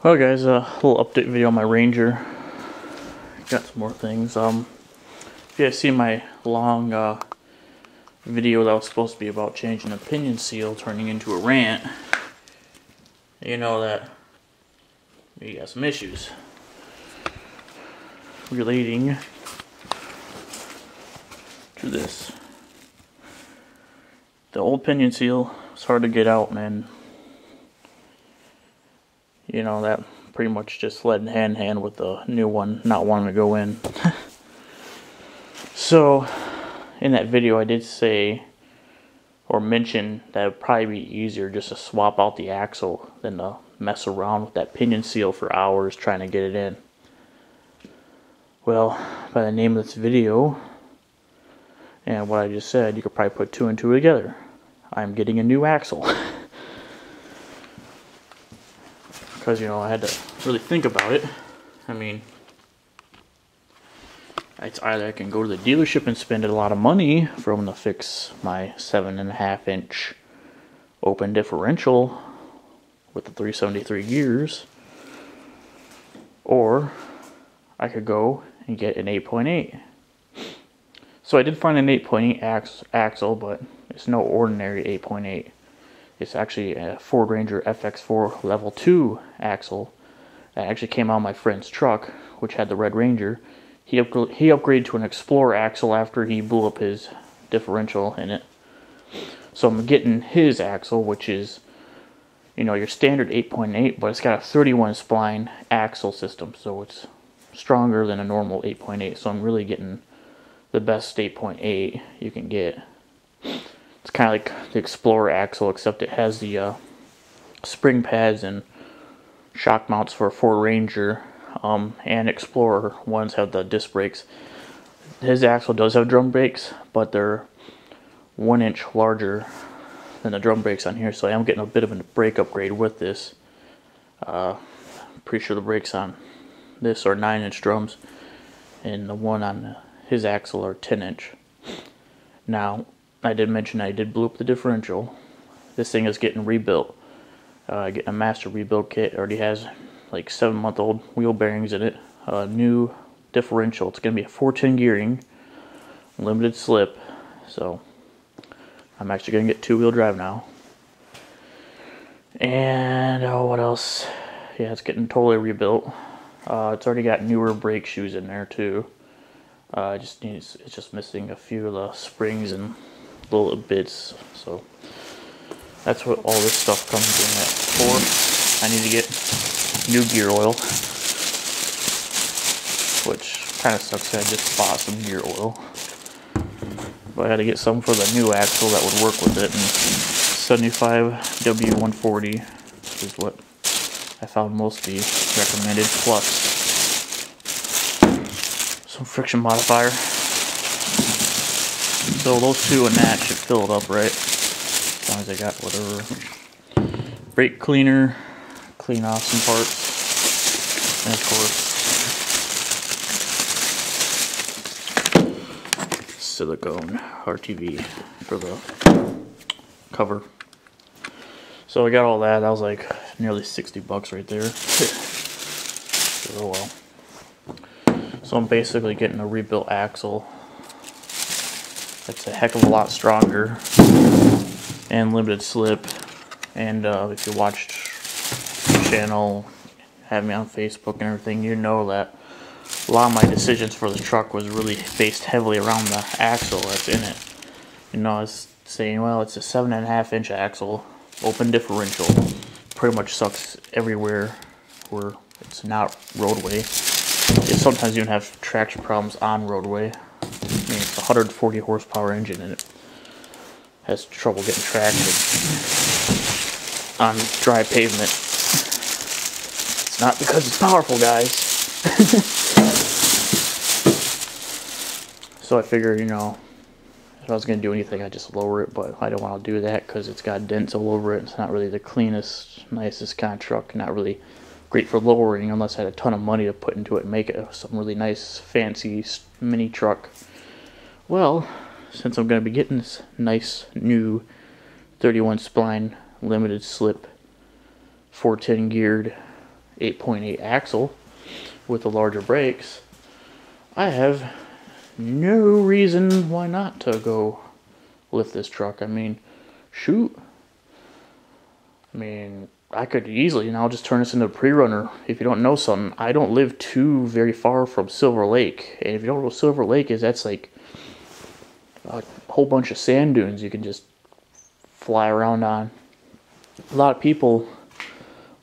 Well guys, a little update video on my Ranger. Got some more things. If you guys see my long video that was supposed to be about changing the pinion seal turning into a rant, you know that we got some issues relating to this. The old pinion seal was hard to get out, man. You know, that pretty much just led hand in hand with the new one not wanting to go in. So, in that video I did say, or mention, that it would probably be easier just to swap out the axle than to mess around with that pinion seal for hours trying to get it in. Well, by the name of this video, and what I just said, you could probably put two and two together. I'm getting a new axle. Because, you know, I had to really think about it. I mean, it's either I can go to the dealership and spend a lot of money for them to fix my 7.5-inch open differential with the 373 gears, or I could go and get an 8.8. So I did find an 8.8 axle, but it's no ordinary 8.8. It's actually a Ford Ranger FX4 Level 2 axle that actually came out of my friend's truck, which had the Red Ranger. He upgraded to an Explorer axle after he blew up his differential in it. So I'm getting his axle, which is, you know, your standard 8.8, but it's got a 31 spline axle system, so it's stronger than a normal 8.8. So I'm really getting the best 8.8 you can get. It's kind of like the Explorer axle, except it has the spring pads and shock mounts for a Ford Ranger, and Explorer ones have the disc brakes. His axle does have drum brakes, but they're 1 inch larger than the drum brakes on here, so I am getting a bit of a brake upgrade with this. Pretty sure the brakes on this are 9-inch drums, and the one on his axle are 10-inch. Now, I did mention I did blow up the differential. This thing is getting rebuilt. Getting a master rebuild kit. It already has like 7-month-old wheel bearings in it. A new differential. It's going to be a 410 gearing, limited slip. So I'm actually going to get 2-wheel drive now. And what else? Yeah, it's getting totally rebuilt. It's already got newer brake shoes in there too. It's just missing a few of the springs and little bits, so that's what all this stuff comes in at for. I need to get new gear oil, which kind of sucks. I just bought some gear oil, but I had to get some for the new axle that would work with it. And 75 W140 is what I found mostly recommended, plus some friction modifier. So those two and that should fill it up right, as long as I got whatever. Brake cleaner, clean off some parts, and of course silicone RTV for the cover. So I got all that. That was like nearly 60 bucks right there. Oh well. So I'm basically getting a rebuilt axle. It's a heck of a lot stronger and limited slip. And if you watched the channel, have me on Facebook and everything, you know that a lot of my decisions for the truck was really based heavily around the axle that's in it. You know, I was saying, well, it's a 7.5-inch axle, open differential, pretty much sucks everywhere where it's not roadway. It sometimes even have traction problems on roadway. I mean, it's a 140 horsepower engine and it has trouble getting traction on dry pavement. It's not because it's powerful, guys. So I figured, you know, if I was going to do anything, I'd just lower it, but I don't want to do that because it's got dents all over it. It's not really the cleanest, nicest kind of truck. Not really great for lowering unless I had a ton of money to put into it and make it some really nice, fancy mini truck. Well, since I'm going to be getting this nice new 31 spline limited slip 410 geared 8.8 axle with the larger brakes, I have no reason why not to go lift this truck. I mean, shoot. I mean, I could easily now just turn this into a pre-runner. If you don't know something, I don't live too very far from Silver Lake. And if you don't know what Silver Lake is, that's like a whole bunch of sand dunes you can just fly around on. A lot of people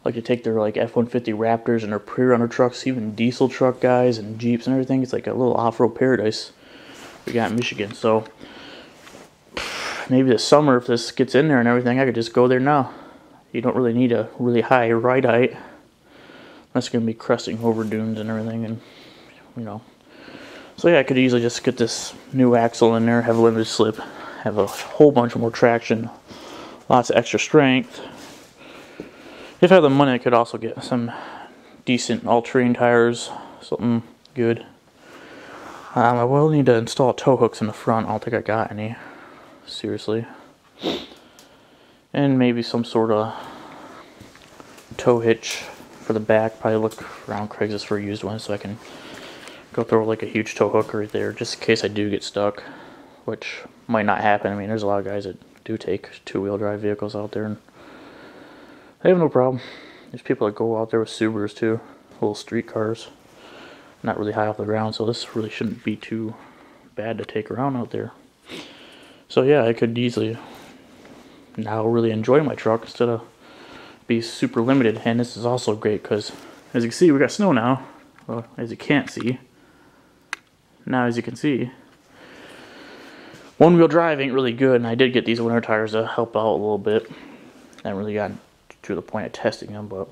like to take their like F-150 Raptors and their pre-runner trucks, even diesel truck guys and Jeeps and everything. It's like a little off-road paradise we got in Michigan. So maybe this summer, if this gets in there and everything, I could just go there now. You don't really need a really high ride height. That's going to be cresting over dunes and everything, and you know. So yeah, I could easily just get this new axle in there, have a limited slip, have a whole bunch more traction, lots of extra strength. If I had the money, I could also get some decent all-terrain tires, something good. I will need to install tow hooks in the front. I don't think I got any, seriously. And maybe some sort of tow hitch for the back. Probably look around Craigslist for a used one so I can go throw like a huge tow hook right there just in case I do get stuck, which might not happen. I mean, there's a lot of guys that do take two-wheel drive vehicles out there and they have no problem. There's people that go out there with Subarus too, little street cars, not really high off the ground, so this really shouldn't be too bad to take around out there. So yeah, I could easily now really enjoy my truck instead of be super limited. And this is also great because, as you can see, we got snow now. Well, as you can't see. Now, as you can see, one-wheel drive ain't really good, and I did get these winter tires to help out a little bit. I haven't really gotten to the point of testing them, but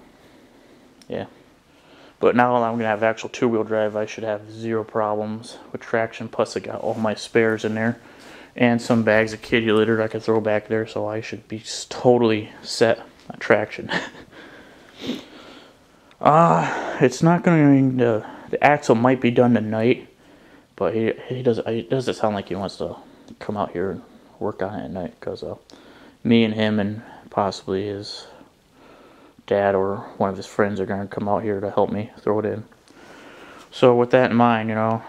yeah. But now I'm going to have actual two-wheel drive. I should have zero problems with traction, plus I got all my spares in there. And some bags of kitty litter I can throw back there, so I should be totally set on traction. It's not going to... The axle might be done tonight, but it doesn't sound like he wants to come out here and work on it at night, because me and him and possibly his dad or one of his friends are going to come out here to help me throw it in. So with that in mind, you know,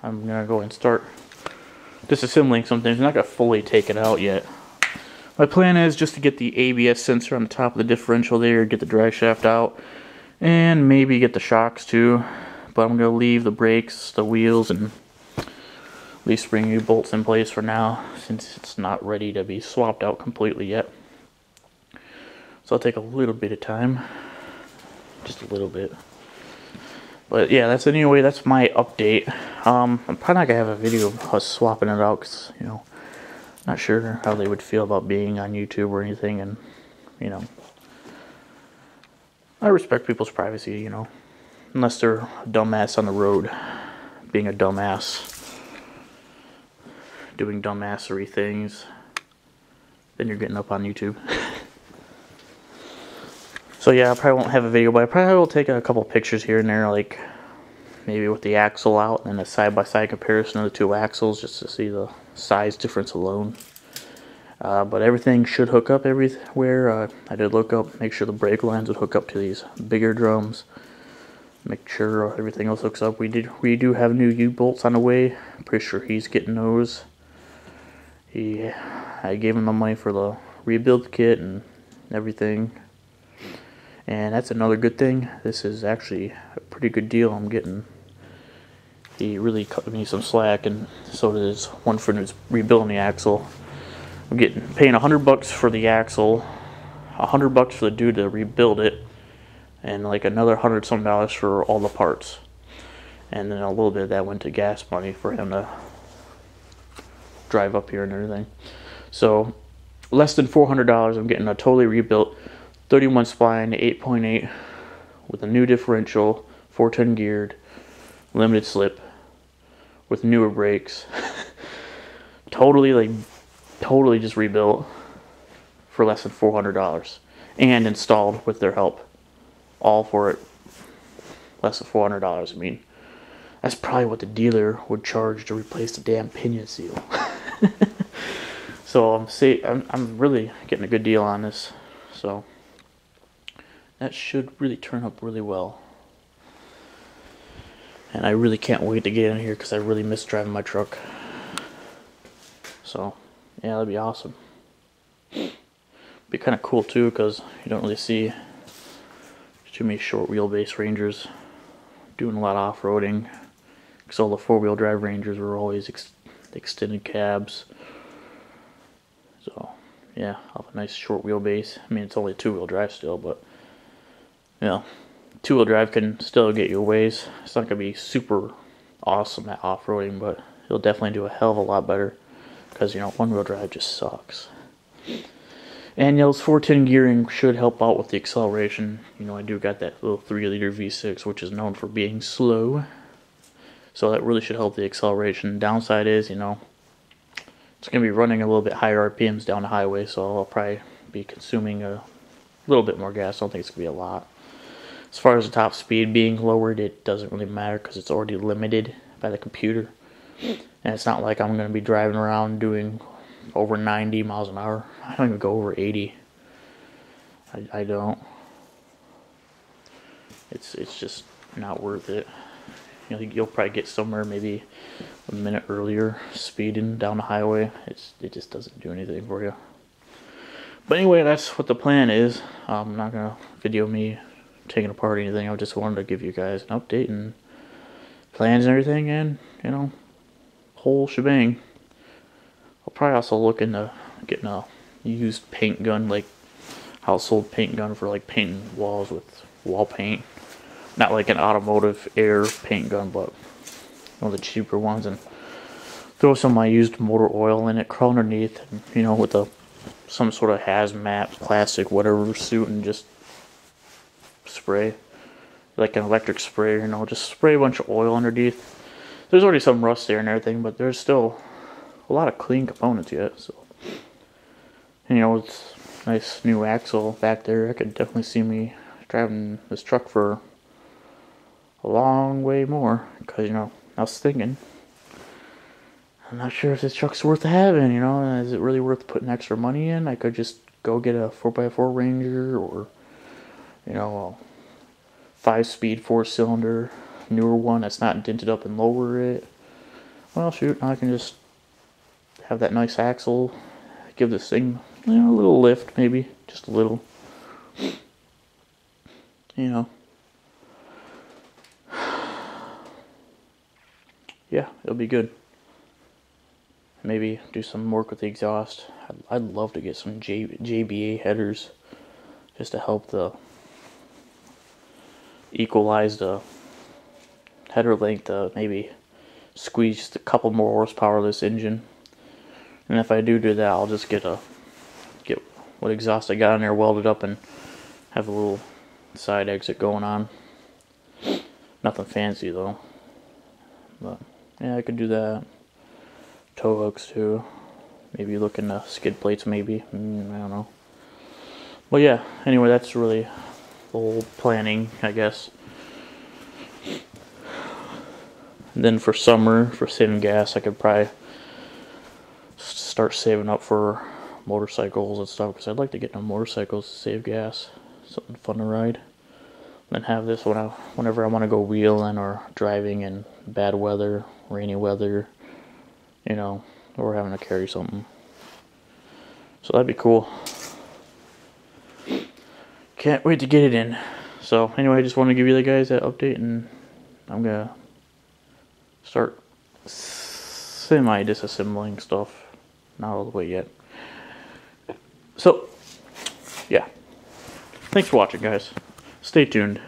I'm going to go and start disassembling some things. I'm not going to fully take it out yet. My plan is just to get the ABS sensor on the top of the differential there, get the drive shaft out, and maybe get the shocks too. But I'm going to leave the brakes, the wheels, and at least bring new bolts in place for now, since it's not ready to be swapped out completely yet. So I'll take a little bit of time, just a little bit. But yeah, that's my update. I'm probably not gonna have a video of us swapping it out, because you know, not sure how they would feel about being on YouTube or anything, and you know, I respect people's privacy, you know, unless they're a dumbass on the road, being a dumbass, doing dumbassery things, then you're getting up on YouTube. So yeah, I probably won't have a video, but I probably will take a couple pictures here and there, like maybe with the axle out and a side-by-side comparison of the two axles, just to see the size difference alone. But everything should hook up everywhere. I did look up, make sure the brake lines would hook up to these bigger drums. Make sure everything else hooks up. We do have new U-bolts on the way. I'm pretty sure he's getting those. I gave him the money for the rebuild kit and everything. And that's another good thing. This is actually a pretty good deal I'm getting. He really cut me some slack, and so did his one friend who's rebuilding the axle. I'm paying $100 for the axle, $100 for the dude to rebuild it, and like another $100 some for all the parts. And then a little bit of that went to gas money for him to drive up here and everything. So less than $400, I'm getting a totally rebuilt 31 spline 8.8 with a new differential, 410 geared, limited slip, with newer brakes. totally just rebuilt for less than $400, and installed with their help. All for it, less than $400. I mean, that's probably what the dealer would charge to replace the damn pinion seal. So I'm really getting a good deal on this. So that should really turn up really well. And I really can't wait to get in here because I really miss driving my truck. So, yeah, that'd be awesome. Be kind of cool too because you don't really see too many short wheelbase Rangers doing a lot of off-roading. Because all the four-wheel drive Rangers were always extended cabs. So, yeah, I'll have a nice short wheelbase. I mean, it's only two-wheel drive still, but, you know, two-wheel drive can still get you a ways. It's not going to be super awesome at off-roading, but it'll definitely do a hell of a lot better. Because, you know, one-wheel drive just sucks. And those 410 gearing should help out with the acceleration. You know, I do got that little 3-liter V6, which is known for being slow. So that really should help the acceleration. Downside is, you know, it's going to be running a little bit higher RPMs down the highway, so I'll probably be consuming a little bit more gas. I don't think it's going to be a lot. As far as the top speed being lowered, it doesn't really matter because it's already limited by the computer. And it's not like I'm going to be driving around doing over 90 miles an hour. I don't even go over 80. I don't. It's just not worth it. You know, you'll probably get somewhere maybe a minute earlier speeding down the highway. It just doesn't do anything for you. But anyway, that's what the plan is. I'm not going to video me taking apart anything. I just wanted to give you guys an update and plans and everything, and, you know, whole shebang. I'll probably also look into getting a used paint gun, like household paint gun for like painting walls with wall paint. Not like an automotive air paint gun, but one of the cheaper ones, and throw some of my used motor oil in it, crawl underneath, and, you know, with some sort of hazmat, plastic, whatever suit, and just spray. Like an electric sprayer, you know, just spray a bunch of oil underneath. There's already some rust there and everything, but there's still a lot of clean components yet, so. And, you know, it's a nice new axle back there. I could definitely see me driving this truck for a long way more, because, you know, I was thinking, I'm not sure if this truck's worth having, you know, is it really worth putting extra money in? I could just go get a 4x4 Ranger, or, you know, a 5-speed 4-cylinder, newer one that's not dented up, and lower it. Well, shoot, I can just have that nice axle, give this thing, you know, a little lift, maybe, just a little, you know. Yeah, it'll be good. Maybe do some work with the exhaust. I'd love to get some JBA headers just to help equalize the header length, maybe squeeze just a couple more horsepower of this engine. And if I do that, I'll just get what exhaust I got in there welded up and have a little side exit going on. Nothing fancy though. But yeah, I could do that. Tow hooks too. Maybe look into skid plates maybe. I don't know. But yeah, anyway, that's really the whole planning, I guess. And then for summer, for saving gas, I could probably start saving up for motorcycles and stuff, because I'd like to get on motorcycles to save gas. Something fun to ride. Then have this whenever I want to go wheeling or driving in bad weather, rainy weather, you know, or having to carry something. So that'd be cool. Can't wait to get it in. So anyway, I just want to give you guys that update, and I'm gonna start semi-disassembling stuff. Not all the way yet. So, yeah. Thanks for watching, guys. Stay tuned.